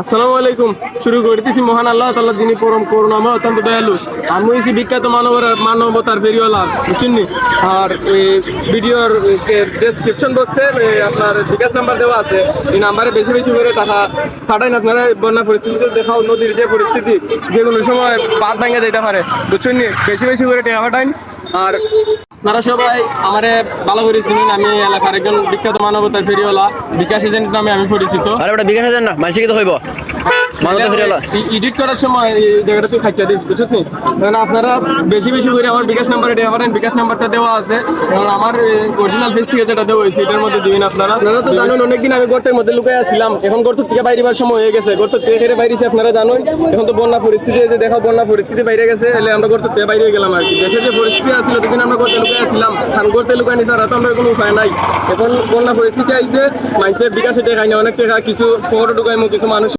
আসসালামু আলাইকুম। শুরু করতেছি মহান আল্লাহ তাআলা, যিনি পরম করুণাময় অত্যন্ত দয়ালু। আমি হইছি বিখ্যাত মানবতার ফেরিওয়ালা, বুঝছেন নি? আর এই ভিডিওর ডেসক্রিপশন বক্সে আপনার বিকাশ নাম্বার দেওয়া আছে। এই নাম্বারে বেশি বেশি করে টাকা পাঠাইন। আপনারা বন্যা পরিস্থিতিতে দেখাও, নদীর যে পরিস্থিতি যে কোনো সময় বাঁধ ভাঙা যেতে পারে, বুঝছেন নি? বেশি বেশি করে টাকা পাঠাইন। আর আপনারা সবাই আমারে ভালো করে চিনেন, আমি এলাকার একজন বিখ্যাত মানবতার ফেরিওয়ালা, বিকাশ এজেন্ট নামে আমি পরিচিত। আরে ওটা বিকাশ হাজার না, মানুষকে তো হইব মানবতা ফেরিওয়ালা। এডিট করার সময় এই জায়গাটা তুই খাইতে দিস, বুঝছিস নি? কারণ আপনারা বেশি বেশি করে আমার বিকাশ নাম্বারে দেওয়া পারেন। বিকাশ নাম্বারটা দেওয়া আছে, কারণ আমার অরিজিনাল ফেস থেকে যেটা দেওয়া হয়েছে এটার মধ্যে দিবেন আপনারা। আপনারা তো জানেন অনেকদিন আমি গর্তের মধ্যে লুকাই আসছিলাম, এখন গর্ত থেকে বাইরেবার সময় হয়ে গেছে। গর্ত থেকে হেরে বাইরেছি, আপনারা জানেন। এখন তো বন্যা পরিস্থিতি, যে দেখো বন্যা পরিস্থিতি বাইরে গেছে, এলে আমরা গর্ত থেকে বাইরে গেলাম আর কি। দেশের যে পরিস্থিতি আসছিল তখন আমরা গর্তে লুকাই আসছিলাম, খান গর্তে লুকাইনি ছাড়া তো আমরা কোনো উপায় নাই। এখন বন্যা পরিস্থিতি আইছে, মানুষের বিকাশে টাকা অনেক টাকা, কিছু ফোর ঢুকাইমো, কিছু মানুষ